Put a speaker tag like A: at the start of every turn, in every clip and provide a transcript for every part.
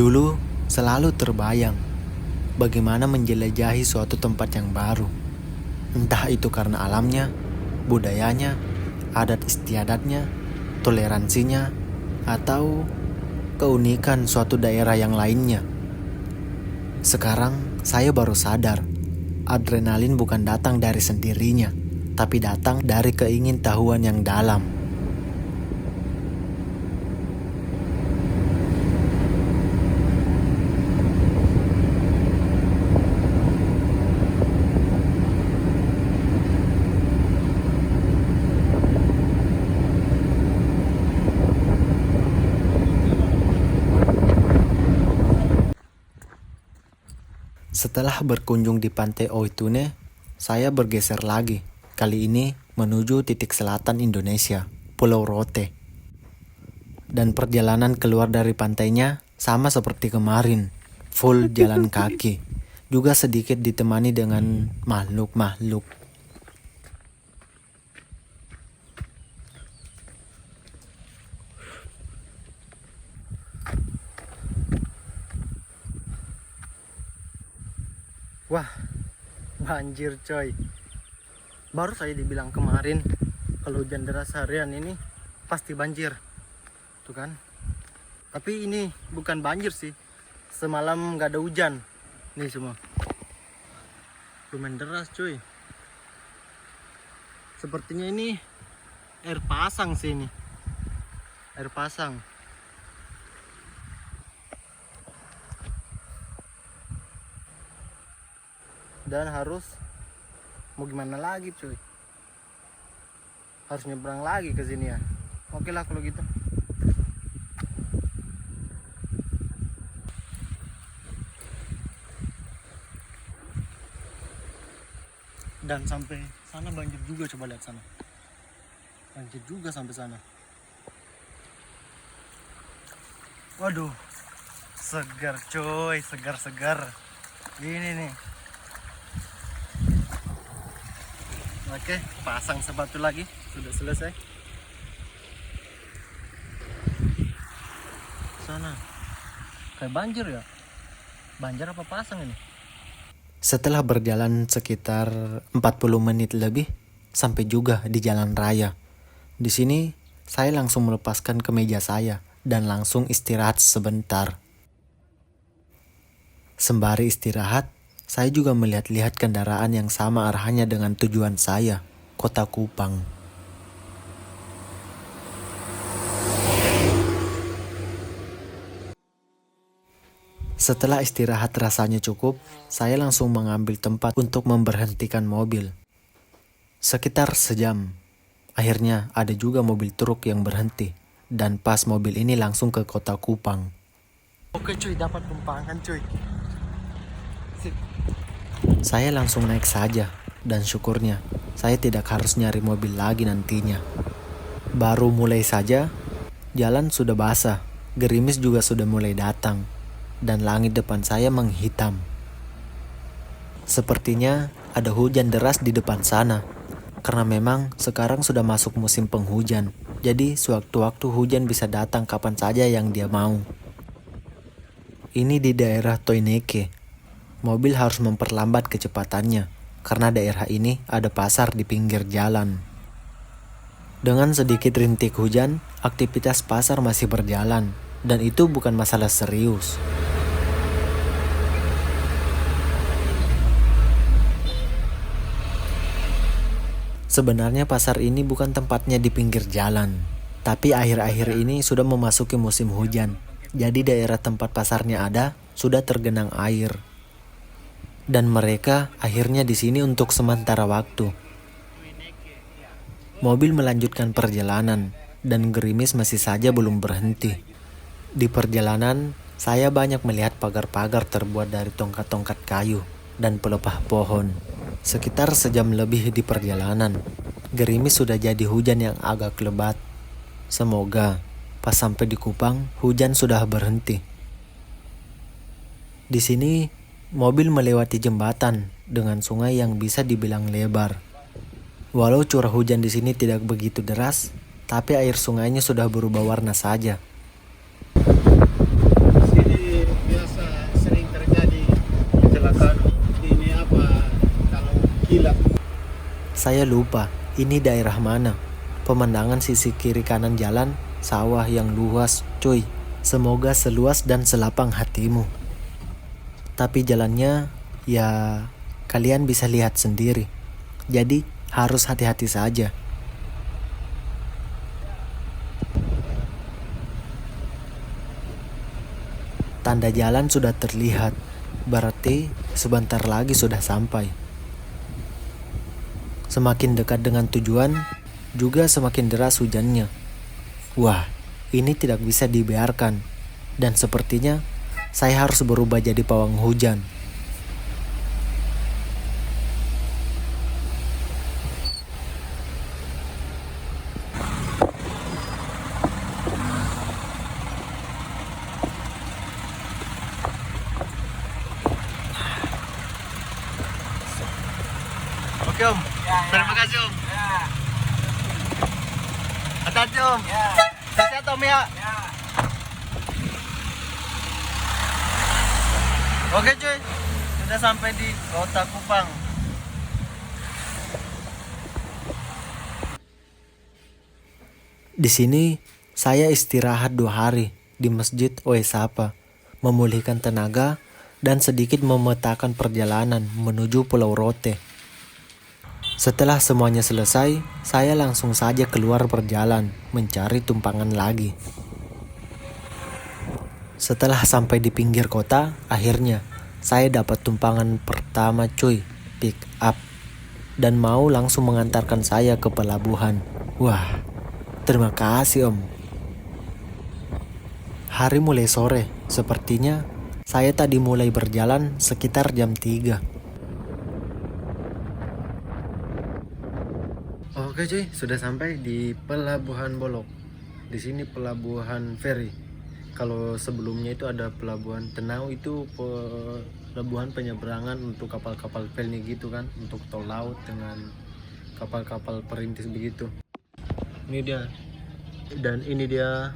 A: Dulu selalu terbayang bagaimana menjelajahi suatu tempat yang baru. Entah itu karena alamnya, budayanya, adat istiadatnya, toleransinya, atau keunikan suatu daerah yang lainnya. Sekarang saya baru sadar, adrenalin bukan datang dari sendirinya, tapi datang dari keingintahuan yang dalam. Setelah berkunjung di Pantai Oitune, saya bergeser lagi. Kali ini menuju titik selatan Indonesia, Pulau Rote. Dan perjalanan keluar dari pantainya sama seperti kemarin, full jalan kaki. Juga sedikit ditemani dengan makhluk-makhluk.
B: Wah, banjir coy. Baru saya dibilang kemarin kalau hujan deras harian ini pasti banjir. Tuh kan. Tapi ini bukan banjir sih. Semalam nggak ada hujan. Nih semua. Lumayan deras coy. Sepertinya ini air pasang sih ini. Air pasang. Dan harus mau gimana lagi cuy, harus nyebrang lagi ke sini ya. Oke lah kalau gitu. Dan sampai sana banjir juga, coba lihat sana, banjir juga sampai sana. Waduh, segar coy, segar ini nih. Oke, pasang sepatu lagi, sudah selesai. Sana, kayak banjir ya? Banjir apa pasang ini?
A: Setelah berjalan sekitar 40 menit lebih, sampai juga di jalan raya. Di sini, saya langsung melepaskan kemeja saya dan langsung istirahat sebentar. Sembari istirahat, saya juga melihat-lihat kendaraan yang sama arahnya dengan tujuan saya, Kota Kupang. Setelah istirahat rasanya cukup, saya langsung mengambil tempat untuk memberhentikan mobil. Sekitar sejam, akhirnya ada juga mobil truk yang berhenti. Dan pas mobil ini langsung ke Kota Kupang.
B: Oke cuy, dapat tumpangan cuy. Sip.
A: Saya langsung naik saja, dan syukurnya saya tidak harus nyari mobil lagi nantinya. Baru mulai saja, jalan sudah basah, gerimis juga sudah mulai datang, dan langit depan saya menghitam. Sepertinya ada hujan deras di depan sana, karena memang sekarang sudah masuk musim penghujan, jadi sewaktu-waktu hujan bisa datang kapan saja yang dia mau. Ini di daerah Toineke. Mobil harus memperlambat kecepatannya, karena daerah ini ada pasar di pinggir jalan. Dengan sedikit rintik hujan, aktivitas pasar masih berjalan, dan itu bukan masalah serius. Sebenarnya pasar ini bukan tempatnya di pinggir jalan, tapi akhir-akhir ini sudah memasuki musim hujan, jadi daerah tempat pasarnya ada sudah tergenang air. Dan mereka akhirnya di sini untuk sementara waktu. Mobil melanjutkan perjalanan dan gerimis masih saja belum berhenti. Di perjalanan, saya banyak melihat pagar-pagar terbuat dari tongkat-tongkat kayu dan pelepah pohon. Sekitar sejam lebih di perjalanan, gerimis sudah jadi hujan yang agak lebat. Semoga pas sampai di Kupang, hujan sudah berhenti. Di sini mobil melewati jembatan dengan sungai yang bisa dibilang lebar. Walau curah hujan di sini tidak begitu deras, tapi air sungainya sudah berubah warna saja.
B: Sini
A: Saya lupa ini daerah mana. Pemandangan sisi kiri kanan jalan, sawah yang luas cuy. Semoga seluas dan selapang hatimu. Tapi jalannya ya kalian bisa lihat sendiri. Jadi harus hati-hati saja. Tanda jalan sudah terlihat, berarti sebentar lagi sudah sampai. Semakin dekat dengan tujuan, juga semakin deras hujannya. Wah, ini tidak bisa dibiarkan. Dan sepertinya saya harus berubah jadi pawang hujan.
B: Oke Om, terima kasih Om. Hati-hati Om. Sehat Om ya. Oke cuy, sudah sampai di Kota Kupang.
A: Di sini saya istirahat 2 hari di Masjid Oesapa, memulihkan tenaga dan sedikit memetakan perjalanan menuju Pulau Rote. Setelah semuanya selesai, saya langsung saja keluar berjalan mencari tumpangan lagi. Setelah sampai di pinggir kota, akhirnya saya dapat tumpangan pertama cuy, pick up. Dan mau langsung mengantarkan saya ke pelabuhan. Wah, terima kasih Om. Hari mulai sore, sepertinya saya tadi mulai berjalan sekitar jam 3.
B: Oke cuy, sudah sampai di Pelabuhan Bolok. Di sini pelabuhan feri. Kalau sebelumnya itu ada pelabuhan Tenau, itu pelabuhan penyeberangan untuk kapal-kapal pelni gitu kan, untuk tol laut dengan kapal-kapal perintis begitu. Ini dia. Dan ini dia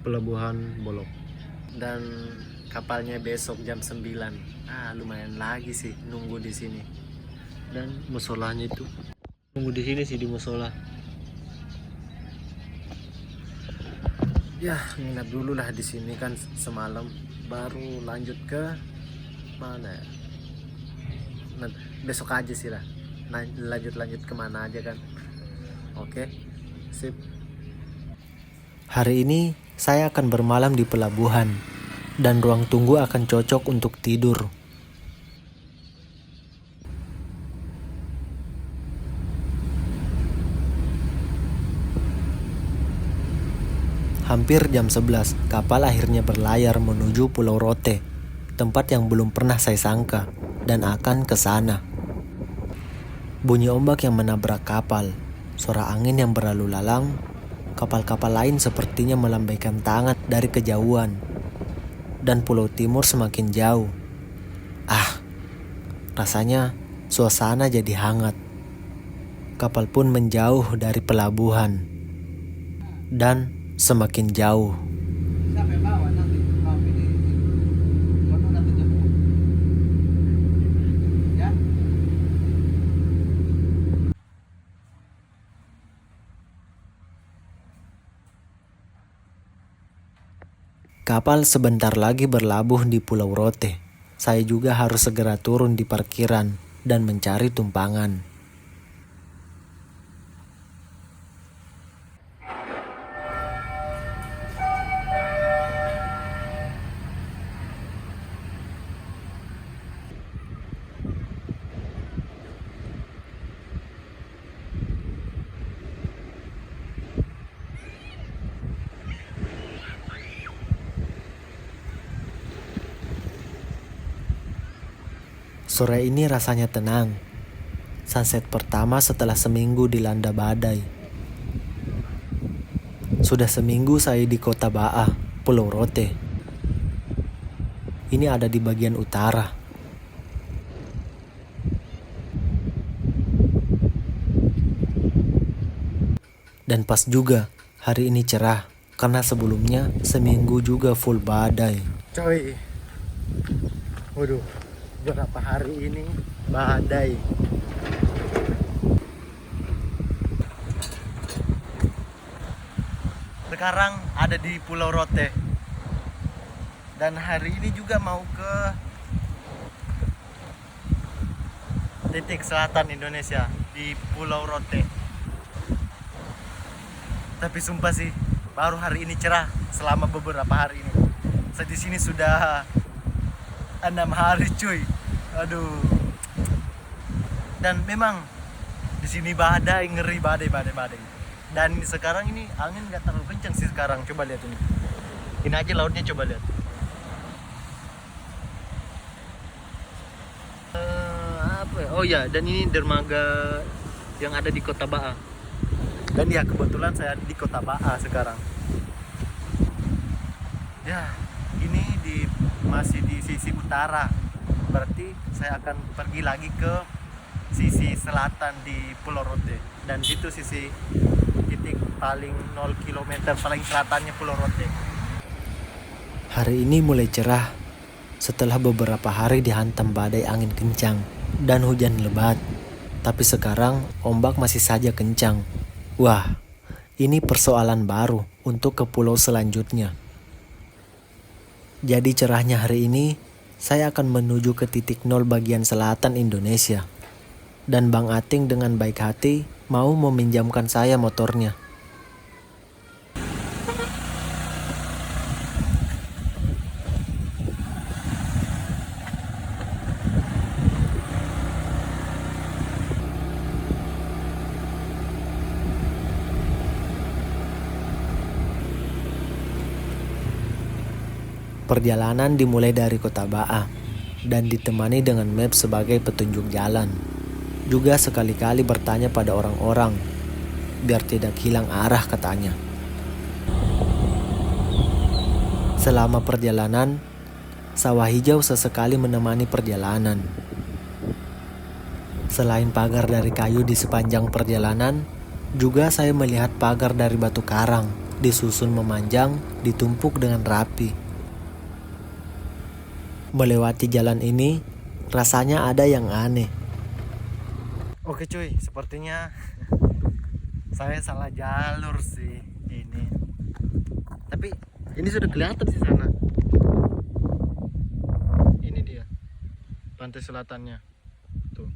B: Pelabuhan Bolok. Dan kapalnya besok jam 9. Lumayan lagi sih nunggu di sini. Dan musolanya itu nunggu di sini sih, di musola. Ya, nginap dulu lah di sini kan semalam, baru lanjut ke mana ya? Nah, besok aja sih lah. Lanjut kemana aja kan. Oke, sip.
A: Hari ini saya akan bermalam di pelabuhan dan ruang tunggu akan cocok untuk tidur. Hampir jam 11, kapal akhirnya berlayar menuju Pulau Rote, tempat yang belum pernah saya sangka, dan akan ke sana. Bunyi ombak yang menabrak kapal, suara angin yang berlalu lalang, kapal-kapal lain sepertinya melambaikan tangan dari kejauhan, dan Pulau Timur semakin jauh. Rasanya suasana jadi hangat. Kapal pun menjauh dari pelabuhan, dan semakin jauh. Kapal sebentar lagi berlabuh di Pulau Rote. Saya juga harus segera turun di parkiran dan mencari tumpangan. Sore ini rasanya tenang. Sunset pertama setelah seminggu dilanda badai. Sudah seminggu saya di Kota Ba'a, Pulau Rote. Ini ada di bagian utara. Dan pas juga hari ini cerah, karena sebelumnya seminggu juga full badai.
B: Coy, waduh, beberapa hari ini badai. Sekarang ada di Pulau Rote. Dan hari ini juga mau ke titik selatan Indonesia di Pulau Rote. Tapi sumpah sih, baru hari ini cerah selama beberapa hari ini. Saya di sini sudah 6 hari cuy. Aduh. Dan memang di sini badai, ngeri badai. Dan sekarang ini angin nggak terlalu kencang sih sekarang. Coba lihat ini. Ini aja lautnya, coba lihat. Apa ya? Oh ya, dan ini dermaga yang ada di Kota Ba'a. Dan ya kebetulan saya ada di Kota Ba'a sekarang. Ya, ini masih di sisi utara. Berarti saya akan pergi lagi ke sisi selatan di Pulau Rote. Dan itu sisi titik paling 0 km paling selatannya Pulau Rote.
A: Hari ini mulai cerah setelah beberapa hari dihantam badai angin kencang dan hujan lebat. Tapi sekarang ombak masih saja kencang. Wah, ini persoalan baru untuk ke pulau selanjutnya. Jadi cerahnya hari ini, saya akan menuju ke titik 0 bagian selatan Indonesia. Dan Bang Ating dengan baik hati mau meminjamkan saya motornya. Perjalanan dimulai dari Kota Ba'a dan ditemani dengan map sebagai petunjuk jalan. Juga sekali-kali bertanya pada orang-orang biar tidak hilang arah katanya. Selama perjalanan, sawah hijau sesekali menemani perjalanan. Selain pagar dari kayu di sepanjang perjalanan, juga saya melihat pagar dari batu karang disusun memanjang, ditumpuk dengan rapi. Melewati jalan ini, rasanya ada yang aneh.
B: Oke cuy, sepertinya saya salah jalur sih ini. Tapi ini sudah kelihatan di sana. Ini dia, pantai selatannya. Tuh.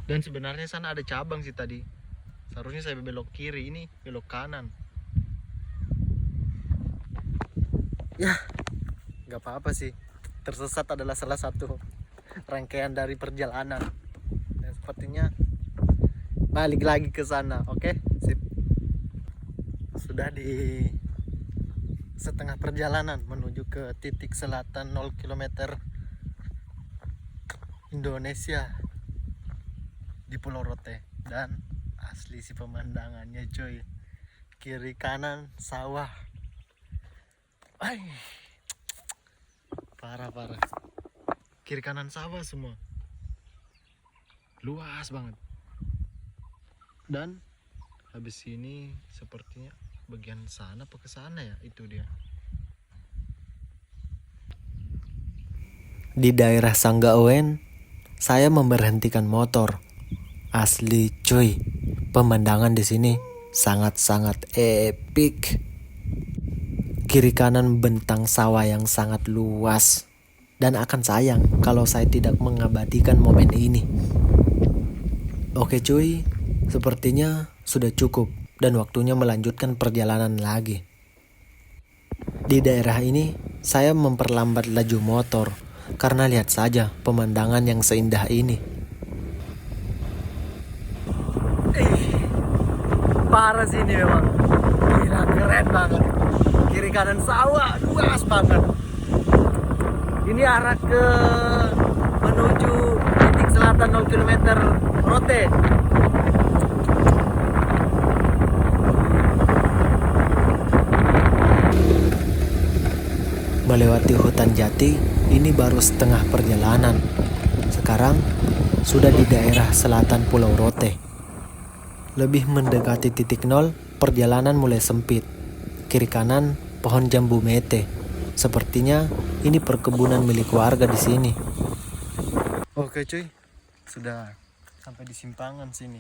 B: Dan sebenarnya sana ada cabang sih tadi. Seharusnya saya belok kiri, ini belok kanan. Ya, nggak apa-apa sih. Tersesat adalah salah satu rangkaian dari perjalanan. Dan sepertinya balik lagi ke sana. Oke, sip. Sudah di setengah perjalanan menuju ke titik selatan 0 km Indonesia di Pulau Rote. Dan asli sih pemandangannya cuy, kiri kanan sawah. Ay, parah kiri kanan sawah semua, luas banget. Dan habis ini sepertinya bagian sana apa ke sana ya, itu dia.
A: Di daerah Sanggaoen, saya memberhentikan motor. Asli cuy, pemandangan di sini sangat-sangat epic. Kiri kanan bentang sawah yang sangat luas. Dan akan sayang kalau saya tidak mengabadikan momen ini. Oke cuy, sepertinya sudah cukup dan waktunya melanjutkan perjalanan lagi. Di daerah ini, saya memperlambat laju motor karena lihat saja pemandangan yang seindah ini.
B: Parah sih ini memang. Gila, keren banget. Kiri kanan sawah, luas banget. Ini arah ke menuju titik selatan 0 km Rote.
A: Melewati hutan jati, ini baru setengah perjalanan. Sekarang sudah di daerah selatan Pulau Rote. Lebih mendekati titik 0, perjalanan mulai sempit. Kiri kanan pohon jambu mete. Sepertinya ini perkebunan milik warga di sini.
B: Oke cuy, sudah sampai di simpangan sini.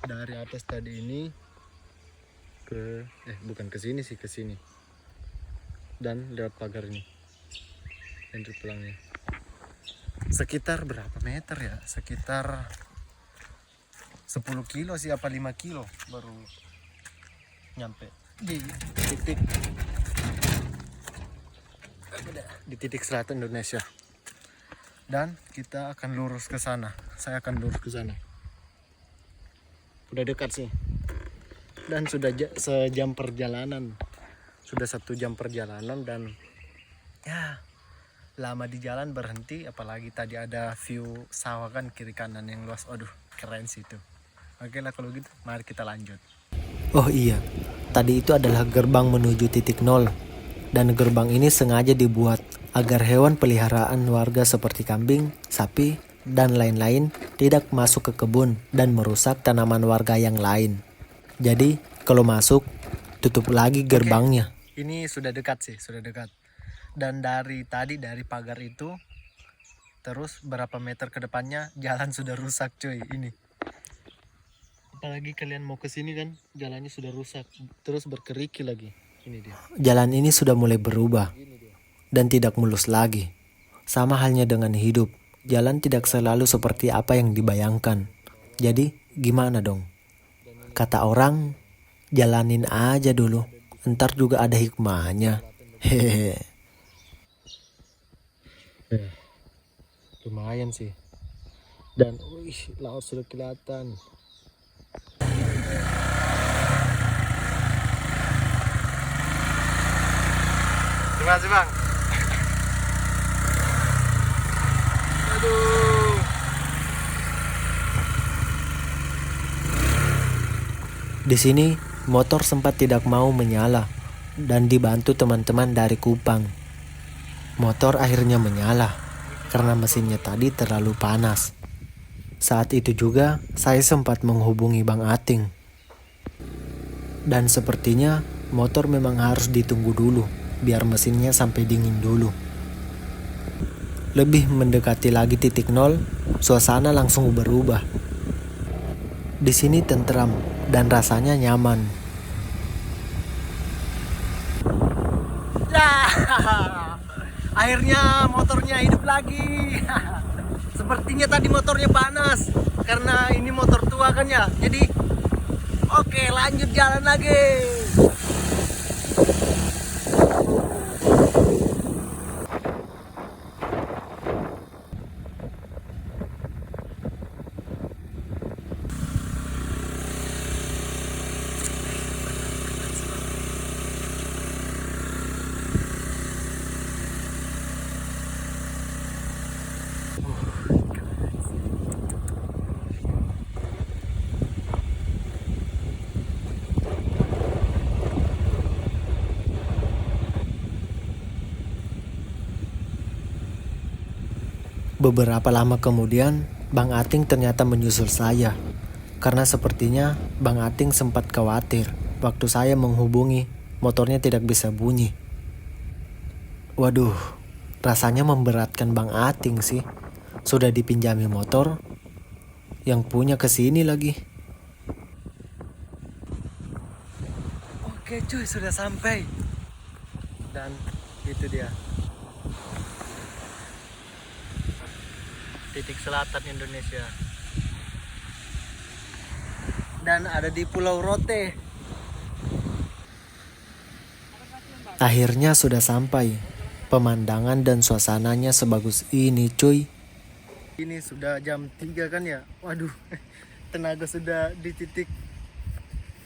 B: Dari atas tadi ini ke bukan ke sini sih, ke sini. Dan lewat pagar ini. Lanjut pulangnya. Sekitar berapa meter ya? Sekitar 10 kilo sih, apa 5 kilo baru nyampe di titik selatan Indonesia. Dan kita akan lurus ke sana. Saya akan lurus ke sana. Udah dekat sih. Dan sudah sejam perjalanan. Sudah 1 jam perjalanan dan ya lama di jalan berhenti. Apalagi tadi ada view sawah kan kiri kanan yang luas. Aduh keren sih itu. Oke lah kalau gitu mari kita lanjut.
A: Oh iya, tadi itu adalah gerbang menuju titik nol. Dan gerbang ini sengaja dibuat agar hewan peliharaan warga seperti kambing, sapi, dan lain-lain tidak masuk ke kebun dan merusak tanaman warga yang lain. Jadi, kalau masuk, tutup lagi gerbangnya.
B: Oke, ini sudah dekat sih, sudah dekat. Dan dari pagar itu, terus berapa meter ke depannya jalan sudah rusak cuy, ini. Apalagi kalian mau ke sini kan, jalannya sudah rusak, terus berkerikil lagi. Ini dia.
A: Jalan ini sudah mulai berubah dan tidak mulus lagi. Sama halnya dengan hidup, jalan tidak selalu seperti apa yang dibayangkan. Jadi, gimana dong? Kata orang, jalanin aja dulu, ntar juga ada hikmahnya. Hehehe.
B: Lumayan sih. Dan laut sudah kelihatan. Terima kasih bang. Aduh.
A: Di sini, motor sempat tidak mau menyala dan dibantu teman-teman dari Kupang. Motor akhirnya menyala karena mesinnya tadi terlalu panas. Saat itu juga, saya sempat menghubungi Bang Ating. Dan sepertinya, motor memang harus ditunggu dulu, biar mesinnya sampai dingin dulu. Lebih mendekati lagi titik nol, suasana langsung berubah. Di sini tentram dan rasanya nyaman.
B: Ya, akhirnya motornya hidup lagi. Sepertinya tadi motornya panas karena ini motor tua kan ya. Jadi, oke lanjut jalan lagi.
A: Beberapa lama kemudian, Bang Ating ternyata menyusul saya. Karena sepertinya Bang Ating sempat khawatir waktu saya menghubungi, motornya tidak bisa bunyi. Waduh, rasanya memberatkan Bang Ating sih. Sudah dipinjami motor, yang punya kesini lagi.
B: Oke cuy, sudah sampai. Dan itu dia. Titik selatan Indonesia. Dan ada di Pulau Rote.
A: Akhirnya sudah sampai. Pemandangan dan suasananya sebagus ini cuy.
B: Ini sudah jam 3 kan ya. Waduh, tenaga sudah di titik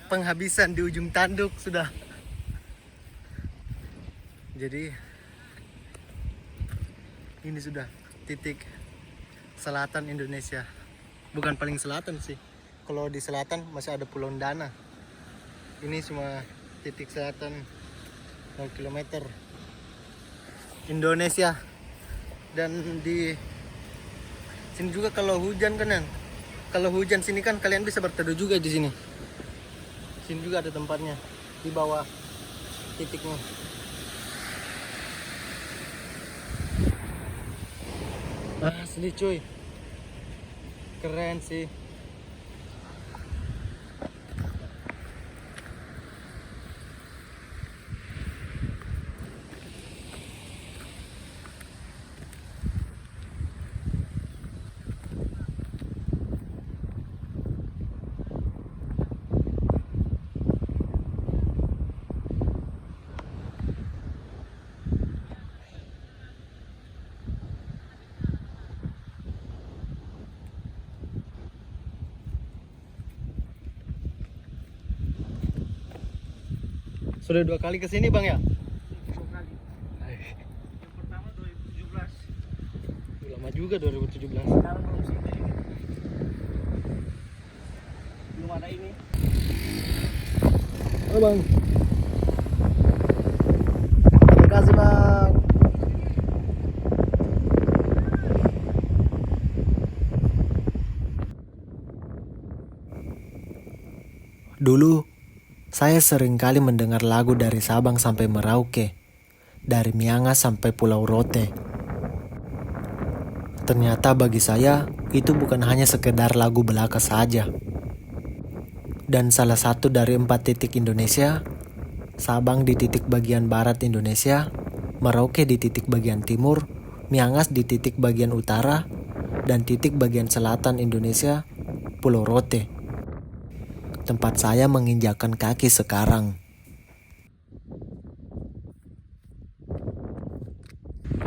B: penghabisan di ujung tanduk sudah. Jadi ini sudah titik selatan Indonesia. Bukan paling selatan sih. Kalau di selatan masih ada Pulau Ndana. Ini cuma titik selatan 0 km Indonesia. Dan di sini juga kalau hujan kan, kalau hujan sini kan kalian bisa berteduh juga di sini. Sini juga ada tempatnya di bawah titiknya. Asli cuy, keren sih. Sudah 2 kali kesini bang ya?
C: 2 kali. Yang pertama 2017.
B: Lama juga 2017.
C: Sekarang belum sini. Belum ada ini.
B: Oh bang. Terima kasih bang.
A: Dulu, saya sering kali mendengar lagu dari Sabang sampai Merauke, dari Miangas sampai Pulau Rote. Ternyata bagi saya, itu bukan hanya sekedar lagu belaka saja. Dan salah satu dari 4 titik Indonesia, Sabang di titik bagian barat Indonesia, Merauke di titik bagian timur, Miangas di titik bagian utara, dan titik bagian selatan Indonesia, Pulau Rote. Tempat saya menginjakan kaki sekarang.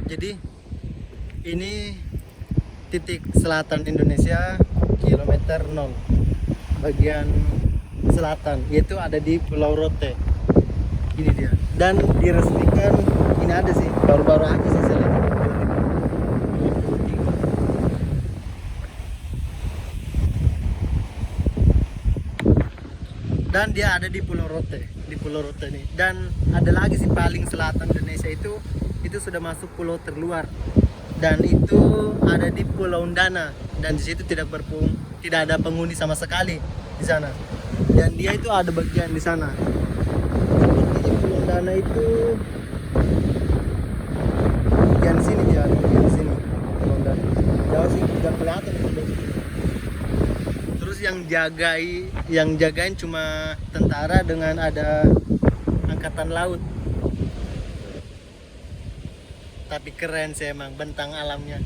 B: Jadi ini titik selatan Indonesia, kilometer 0 bagian selatan, yaitu ada di Pulau Rote. Ini dia. Dan diresmikan, ini ada sih, baru-baru aja sih saya lihat. Dan dia ada di Pulau Rote, nih. Dan ada lagi sih paling selatan Indonesia itu sudah masuk pulau terluar. Dan itu ada di Pulau Undana, dan di situ tidak ada penghuni sama sekali di sana. Dan dia itu ada bagian di sana. Seperti Pulau Undana itu bagian sini dia, bagian sini. Pulau Undana. Jauh sih tidak kelihatan itu. Terus yang jagain cuma tentara dengan ada angkatan laut. Tapi keren sih emang bentang alamnya.